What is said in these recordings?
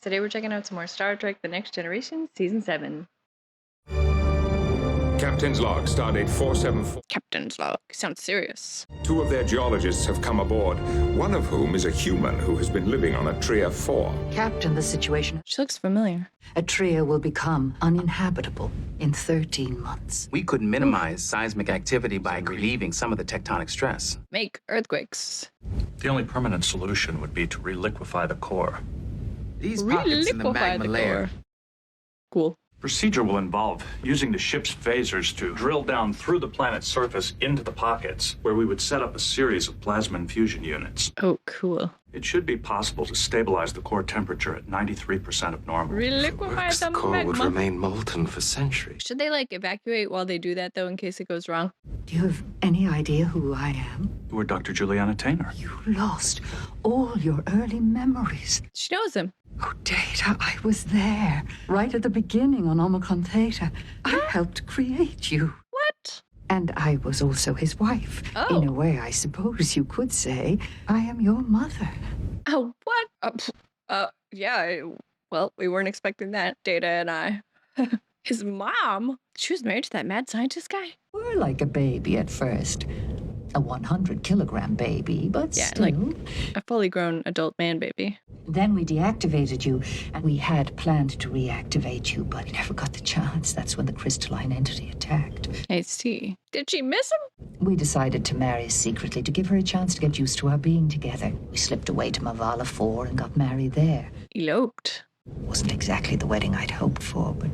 Today we're checking out some more Star Trek The Next Generation, Season 7. Captain's log, stardate 474. Captain's log. Sounds serious. Two of their geologists have come aboard, one of whom is a human who has been living on Atria 4. Captain, the situation. She looks familiar. Atria will become uninhabitable in 13 months. We could minimize seismic activity by relieving some of the tectonic stress. Make earthquakes. The only permanent solution would be to reliquefy the core. These pockets in the Reliquefy magma the layer. core. Cool. Procedure will involve using the ship's phasers to drill down through the planet's surface into the pockets, where we would set up a series of plasma infusion units. Oh, cool. It should be possible to stabilize the core temperature at 93% of normal. Reliquefy the The core would magma. remain molten for centuries. Should they, evacuate while they do that, though, in case it goes wrong? Do you have any idea who I am? You were Dr. Juliana Taylor. You lost all your early memories. She knows him. Oh, Data, I was there, right at the beginning on Omicron Theta. I helped create you. What? And I was also his wife. Oh. In a way, I suppose you could say I am your mother. Oh, what? Yeah. Well, we weren't expecting that, Data and I. His mom? She was married to that mad scientist guy? We're like a baby at first. A 100-kilogram baby, but Yeah, still. like a fully grown adult man baby. Then we deactivated you, and we had planned to reactivate you, but we never got the chance. That's when the crystalline entity attacked. I see. Did she miss him? We decided to marry secretly to give her a chance to get used to our being together. We slipped away to Mavala 4 and got married there. Eloped. Wasn't exactly the wedding I'd hoped for, but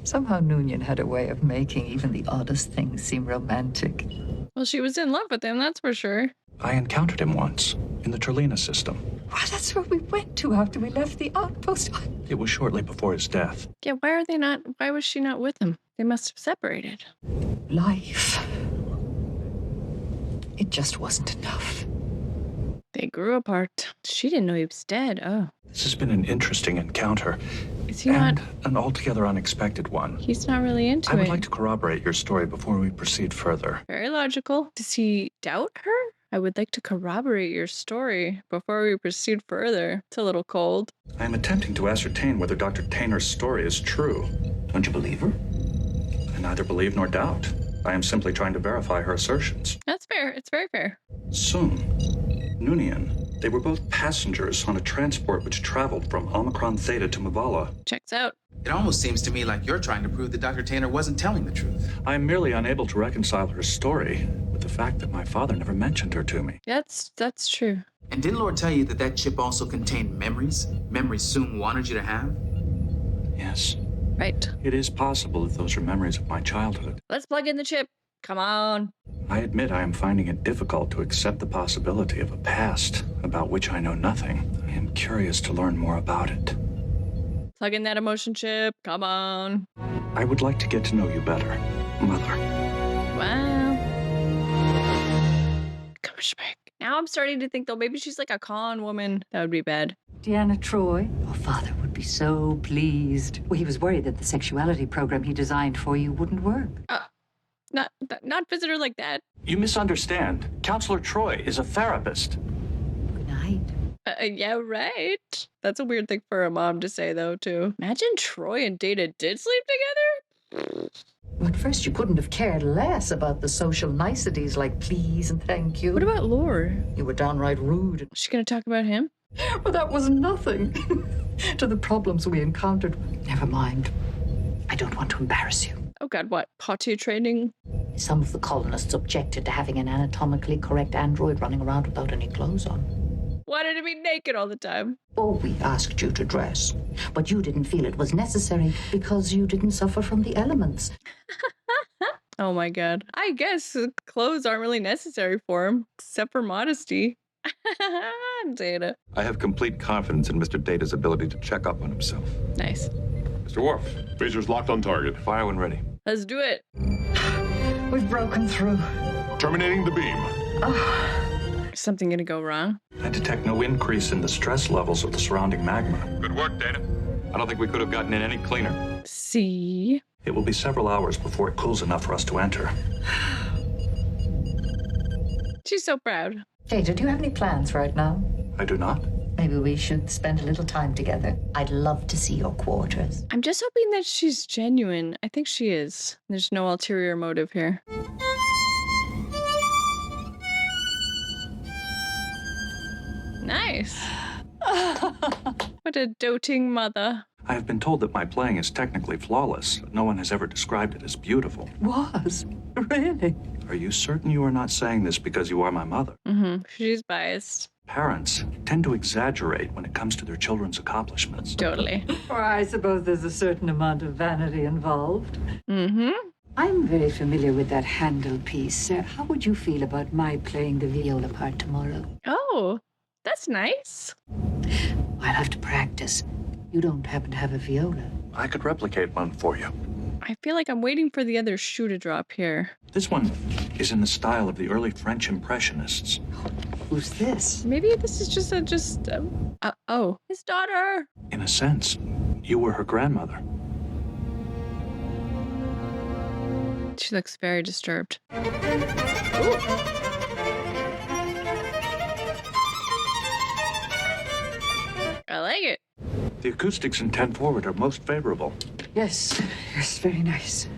somehow Noonien had a way of making even the oddest things seem romantic. Well, she was in love with him, that's for sure. I encountered him once in the Turlina system. Well, that's where we went to after we left the outpost. It was shortly before his death. Yeah, why was she not with him? They must have separated. Life. It just wasn't enough. They grew apart. She didn't know he was dead. Oh. This has been an interesting encounter, Is he and not? an altogether unexpected one. He's not really into I would it. like to corroborate your story before we proceed further. Very logical. Does he doubt her? I would like to corroborate your story before we proceed further. It's a little cold. I am attempting to ascertain whether Dr. Taynor's story is true. Don't you believe her? I neither believe nor doubt. I am simply trying to verify her assertions. That's fair. It's very fair. Soon, Noonien, they were both passengers on a transport which traveled from Omicron Theta to Mavala. Checks out. It almost seems to me like you're trying to prove that Dr. Taylor wasn't telling the truth. I am merely unable to reconcile her story with the fact that my father never mentioned her to me. That's true. And didn't Lord tell you that that chip also contained memories? Memories Soong wanted you to have? Yes, Right. it is possible that those are memories of my childhood. Let's plug in the chip. Come on. I admit I am finding it difficult to accept the possibility of a past about which I know nothing. I am curious to learn more about it. Plug in that emotion chip. Come on. I would like to get to know you better, Mother. Wow. Gosh, now I'm starting to think, though, maybe she's like a con woman. That would be bad. Deanna Troy, your father would be so pleased. Well, he was worried that the sexuality program he designed for you wouldn't work. Not visit her like that. You misunderstand. Counselor Troy is a therapist. Good night. Yeah, right. That's a weird thing for a mom to say, though, too. Imagine Troy and Data did sleep together. But first, you couldn't have cared less about the social niceties like please and thank you. What about Lore? You were downright rude. Is she gonna talk about him? But that was nothing to the problems we encountered. Never mind. I don't want to embarrass you. Oh God, what? Potty training? Some of the colonists objected to having an anatomically correct android running around without any clothes on. Wanted to be naked all the time. Oh, we asked you to dress, but you didn't feel it was necessary because you didn't suffer from the elements. Oh my God. I guess clothes aren't really necessary for him, except for modesty. Data. I have complete confidence in Mr. Data's ability to check up on himself. Nice. Mr. Worf, phasers locked on target. Fire when ready. Let's do it. We've broken through. Terminating the beam. Is something gonna go wrong? I detect no increase in the stress levels of the surrounding magma. Good work, Data. I don't think we could have gotten in any cleaner. See? It will be several hours before it cools enough for us to enter. She's so proud. Data, do you have any plans right now? I do not. Maybe we should spend a little time together. I'd love to see your quarters. I'm just hoping that she's genuine. I think she is. There's no ulterior motive here. Nice. What a doting mother. I have been told that my playing is technically flawless, but no one has ever described it as beautiful. Was? Really? Are you certain you are not saying this because you are my mother? She's biased. Parents tend to exaggerate when it comes to their children's accomplishments. Totally. Or I suppose there's a certain amount of vanity involved. Mm-hmm. I'm very familiar with that Handel piece. How would you feel about my playing the viola part tomorrow? Oh, that's nice. I'll have to practice. You don't happen to have a viola? I could replicate one for you. I feel like I'm waiting for the other shoe to drop here. This one is in the style of the early French Impressionists. Who's this? Maybe this is just oh, his daughter. In a sense, you were her grandmother. She looks very disturbed. I like it. The acoustics in 10 Forward are most favorable. Yes, very nice.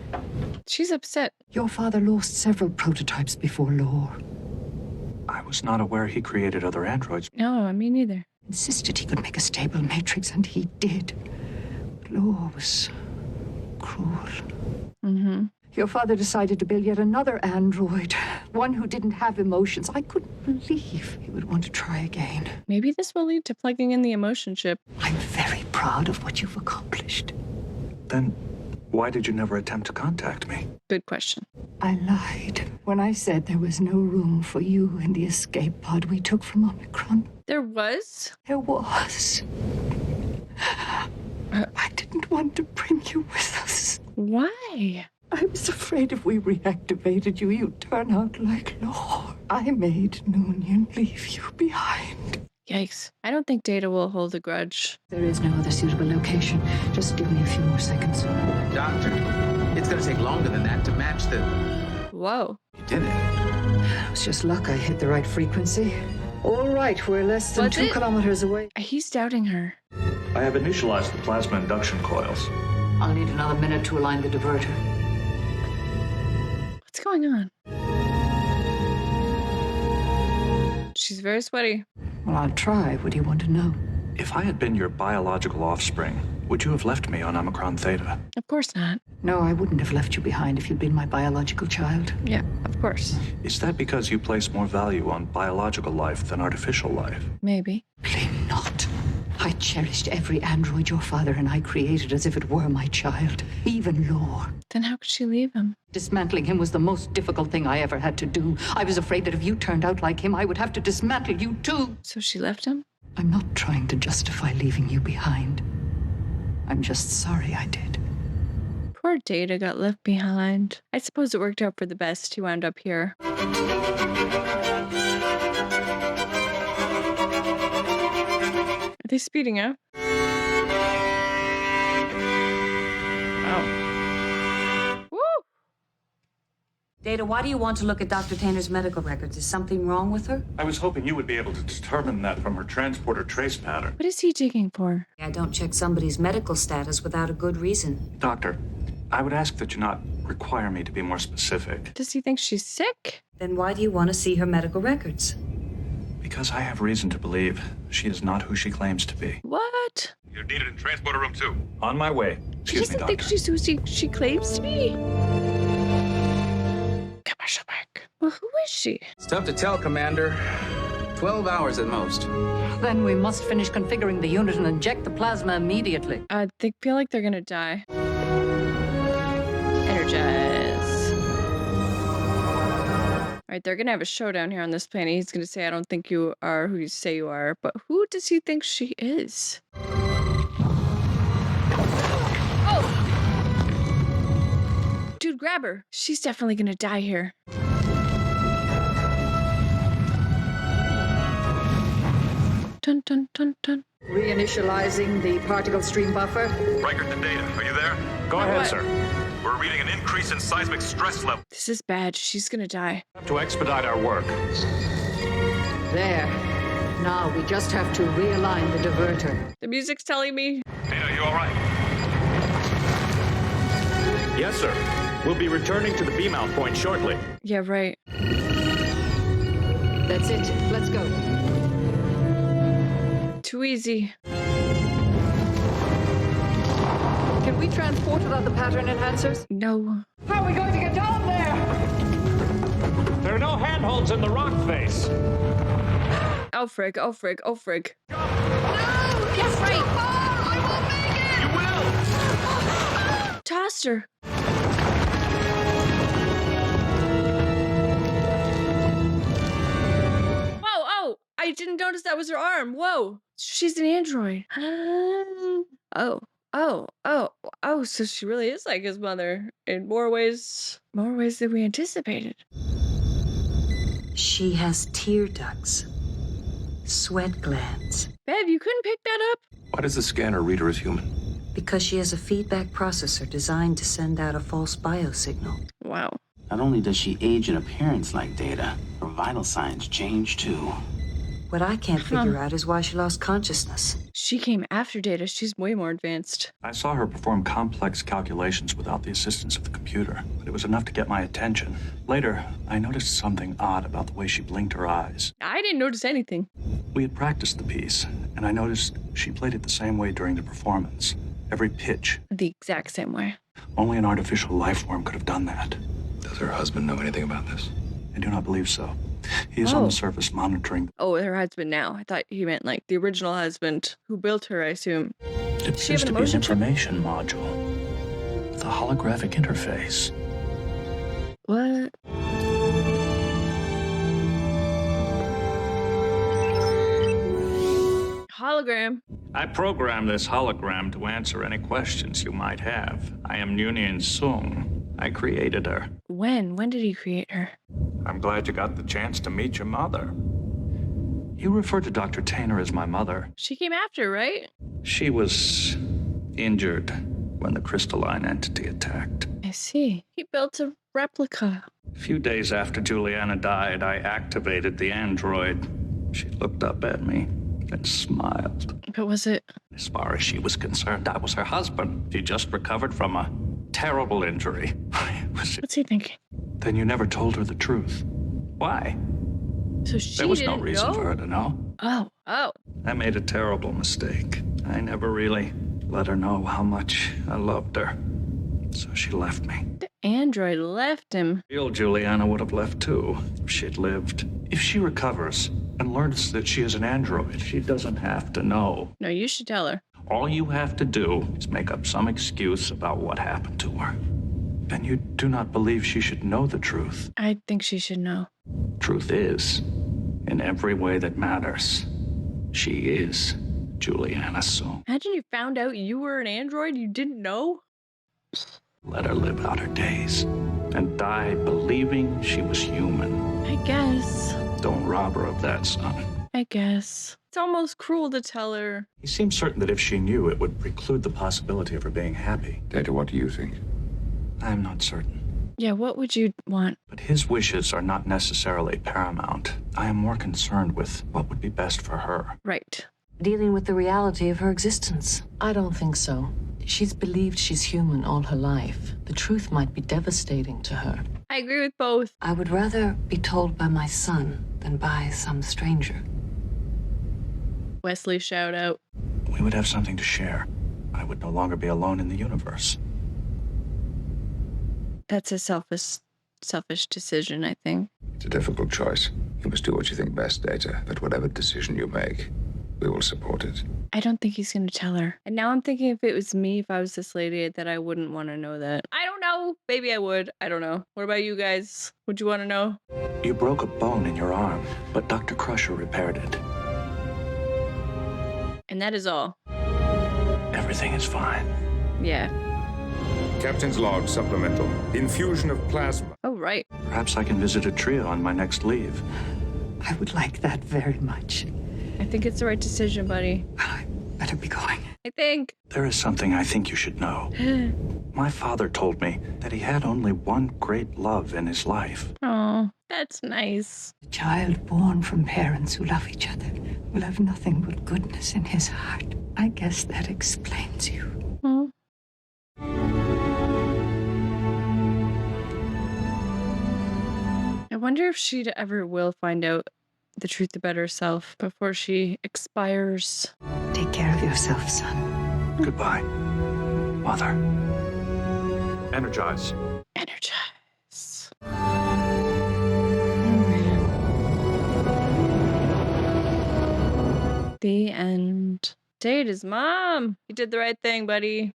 She's upset. Your father lost several prototypes before Lore. I was not aware he created other androids. No, me neither. Insisted he could make a stable matrix, and he did. But Lore was cruel. Mm-hmm. Your father decided to build yet another android, one who didn't have emotions. I couldn't believe he would want to try again. Maybe this will lead to plugging in the emotion chip. I'm very proud of what you've accomplished. Then why did you never attempt to contact me? Good question. I lied when I said there was no room for you in the escape pod we took from Omicron. There was? There was. I didn't want to bring you with us. Why? I was afraid if we reactivated you, you'd turn out like Lore. I made Noonien leave you behind. Yikes. I don't think Data will hold a grudge. There is no other suitable location. Just give me a few more seconds. Doctor, it's gonna take longer than that to match the... Whoa. You did it. It was just luck I hit the right frequency. All right, we're less than Was 2 it? kilometers away. He's doubting her. I have initialized the plasma induction coils. I'll need another minute to align the diverter. What's going on? She's very sweaty. Well, I'll try. What do you want to know? If I had been your biological offspring, would you have left me on Omicron Theta? Of course not. No, I wouldn't have left you behind if you'd been my biological child. Yeah, of course. Is that because you place more value on biological life than artificial life? Maybe. Blame not. I cherished every android your father and I created as if it were my child, even Lore. Then how could she leave him? Dismantling him was the most difficult thing I ever had to do. I was afraid that if you turned out like him, I would have to dismantle you too. So she left him? I'm not trying to justify leaving you behind. I'm just sorry I did. Poor Data got left behind. I suppose it worked out for the best. He wound up here. Are they speeding up? Wow. Woo! Data, why do you want to look at Dr. Tanner's medical records? Is something wrong with her? I was hoping you would be able to determine that from her transporter trace pattern. What is he digging for? I don't check somebody's medical status without a good reason. Doctor, I would ask that you not require me to be more specific. Does he think she's sick? Then why do you want to see her medical records? Because I have reason to believe she is not who she claims to be. What? You're needed in transporter room 2. On my way. She Excuse me, doesn't Doctor. think she's who she claims to be? Commercial break. Well, who is she? It's tough to tell, Commander. 12 hours at most. Then we must finish configuring the unit and inject the plasma immediately. They feel like they're gonna die. Energize. Alright, they're gonna have a showdown here on this planet. He's gonna say, I don't think you are who you say you are. But who does he think she is? Oh! Dude, grab her. She's definitely gonna die here. Dun dun dun dun. Reinitializing the particle stream buffer. Riker to Data. Are you there? Go ahead, What? sir. We're reading an increase in seismic stress level. This is bad. She's gonna die. To expedite our work. There. Now we just have to realign the diverter. The music's telling me. Data, you all right? Yes, sir. We'll be returning to the beam-out point shortly. Yeah, right. That's it. Let's go. Too easy. Can we transport without the pattern enhancers? No. How are we going to get down there? There are no handholds in the rock face. Oh, frig. Oh, frig. Oh, frig. No! Yes, right! I will make it! Tossed her. Whoa, oh! I didn't notice that was her arm. Whoa. She's an android. Oh, so she really is like his mother in more ways than we anticipated. She has tear ducts, sweat glands, Bev, you couldn't pick that up? Why does the scanner read her as human? because she has a feedback processor designed to send out a false biosignal. Wow. Not only does she age in appearance like Data, her vital signs change too. What I can't figure out is why she lost consciousness. She came after Data. She's way more advanced. I saw her perform complex calculations without the assistance of the computer, but it was enough to get my attention. Later, I noticed something odd about the way she blinked her eyes. I didn't notice anything. We had practiced the piece, and I noticed she played it the same way during the performance. Every pitch. The exact same way. Only an artificial life form could have done that. Does her husband know anything about this? I do not believe so. He is on the surface monitoring. Oh, her husband now. I thought he meant like the original husband who built her, I assume. It Does she have appears an to be an emotion chip? information module with a holographic interface. What? Hologram. I programmed this hologram to answer any questions you might have. I am Noonien Sung. I created her. When? When did he create her? I'm glad you got the chance to meet your mother. You referred to Dr. Tainer as my mother. She came after, right? She was injured when the crystalline entity attacked. I see. He built a replica. A few days after Juliana died, I activated the android. She looked up at me and smiled. But was it? As far as she was concerned, I was her husband. She just recovered from a terrible injury. What's he thinking? Then you never told her the truth. Why? So she There was no didn't reason know? for her to know. Oh. I made a terrible mistake. I never really let her know how much I loved her. So she left me. The android left him. Real Juliana would have left too, if she'd lived. If she recovers and learns that she is an android, she doesn't have to know. No, you should tell her. All you have to do is make up some excuse about what happened to her. Then you do not believe she should know the truth. I think she should know. Truth is, in every way that matters, she is Juliana Sung. Imagine you found out you were an android you didn't know. Let her live out her days and die believing she was human. I guess. Don't rob her of that, son. I guess. It's almost cruel to tell her. He seems certain that if she knew, it would preclude the possibility of her being happy. Data, what do you think? I am not certain. Yeah, what would you want? But his wishes are not necessarily paramount. I am more concerned with what would be best for her. Right. Dealing with the reality of her existence. I don't think so. She's believed she's human all her life. The truth might be devastating to her. I agree with both. I would rather be told by my son than by some stranger. Wesley shout out. We would have something to share. I would no longer be alone in the universe. That's a selfish decision, I think. It's a difficult choice. You must do what you think best, Data, but whatever decision you make, we will support it. I don't think he's going to tell her. And now I'm thinking if it was me, if I was this lady, that I wouldn't want to know that. I don't know. Maybe I would. I don't know. What about you guys? Would you want to know? You broke a bone in your arm, but Dr. Crusher repaired it. And that is all. Everything is fine. Yeah. Captain's log supplemental. Infusion of plasma. Oh, right. Perhaps I can visit a trio on my next leave. I would like that very much. I think it's the right decision, buddy. I better be going. I think. There is something I think you should know. My father told me that he had only one great love in his life. Oh, that's nice. A child born from parents who love each other will have nothing but goodness in his heart. I guess that explains you. Hmm. I wonder if she ever will find out the truth about herself before she expires. Take care of yourself, son. Goodbye, Mother. Energize. Energize. The end. Data's mom. You did the right thing, buddy.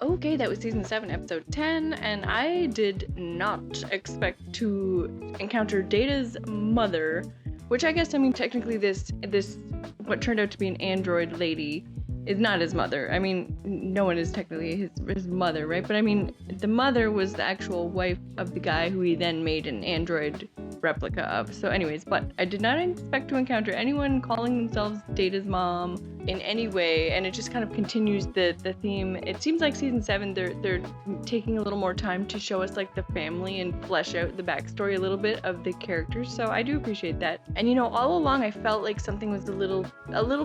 Okay, that was season 7, episode 10, and I did not expect to encounter Data's mother, which I guess, I mean, technically this what turned out to be an android lady is not his mother. I mean, no one is technically his mother, right? But I mean, the mother was the actual wife of the guy who he then made an android replica of. So anyways, but I did not expect to encounter anyone calling themselves Data's mom in any way, and it just kind of continues the theme. It seems like season 7 they're taking a little more time to show us like the family and flesh out the backstory a little bit of the characters, so I do appreciate that. And you know, all along I felt like something was a little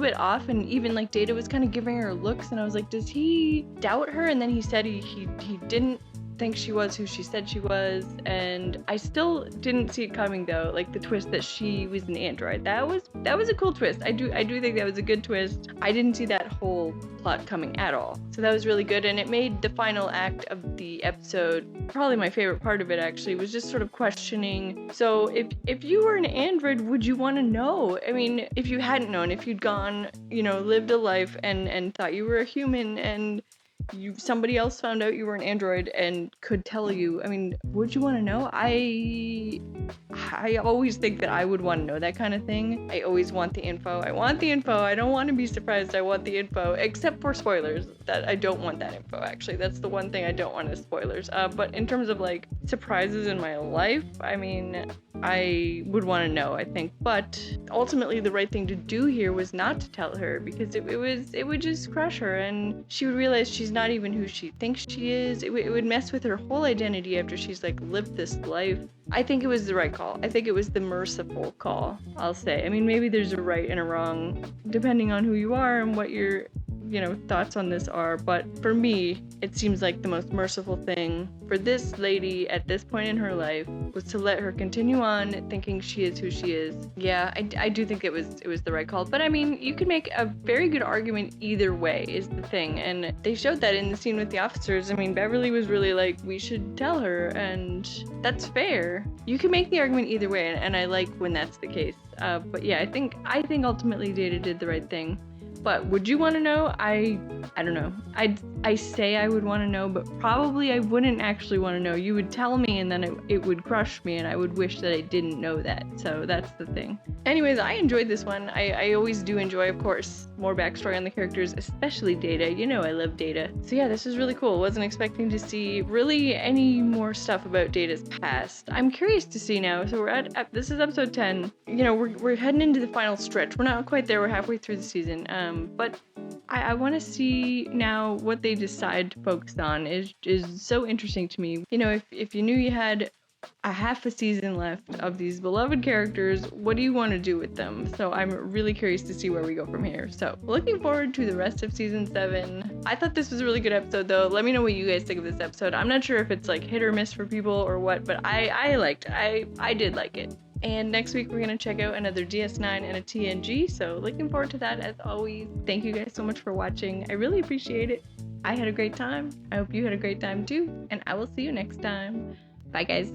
bit off, and even like Data was kind of giving her looks, and I was like, does he doubt her? And then he said he didn't think she was who she said she was, and I still didn't see it coming though, like the twist that she was an android. That was a cool twist. I do think that was a good twist. I didn't see that whole plot coming at all, so that was really good, and it made the final act of the episode probably my favorite part of it. Actually, was just sort of questioning, so if you were an android, would you want to know? I mean, if you hadn't known, if you'd gone, you know, lived a life and thought you were a human, and somebody else found out you were an android and could tell you, I mean, would you want to know? I always think that I would want to know that kind of thing. I always want the info. I want the info. I don't want to be surprised. I want the info, except for spoilers. That I don't want that info, actually. That's the one thing I don't want is spoilers. But in terms of like surprises in my life, I mean, I would want to know, I think. But ultimately the right thing to do here was not to tell her, because it would just crush her, and she would realize she's not even who she thinks she is. It would mess with her whole identity after she's like lived this life. I think it was the right call. I think it was the merciful call, I'll say. I mean, maybe there's a right and a wrong depending on who you are and what your, you know, thoughts on this are, but for me, it seems like the most merciful thing for this lady at this point in her life was to let her continue on thinking she is who she is. Yeah, I do think it was the right call, but I mean, you could make a very good argument either way is the thing, and they showed that in the scene with the officers. I mean, Beverly was really like, we should tell her, and that's fair. You can make the argument either way, and I like when that's the case. But yeah, I think ultimately Data did the right thing. But would you want to know? I don't know. I say I would want to know, but probably I wouldn't actually want to know. You would tell me, and then it would crush me, and I would wish that I didn't know that. So that's the thing. Anyways, I enjoyed this one. I always do enjoy, of course, more backstory on the characters, especially Data. You know I love Data. So yeah, this was really cool. Wasn't expecting to see really any more stuff about Data's past. I'm curious to see now. So we're at this is episode 10. You know, we're heading into the final stretch. We're not quite there. We're halfway through the season. But I want to see now what they decide to focus on is so interesting to me. You know, if you knew you had a half a season left of these beloved characters, what do you want to do with them? So I'm really curious to see where we go from here. So looking forward to the rest of season 7. I thought this was a really good episode though. Let me know what you guys think of this episode. I'm not sure if it's like hit or miss for people or what, but I did like it. And next week we're going to check out another DS9 and a TNG, so looking forward to that as always. Thank you guys so much for watching. I really appreciate it. I had a great time. I hope you had a great time too, and I will see you next time. Bye guys.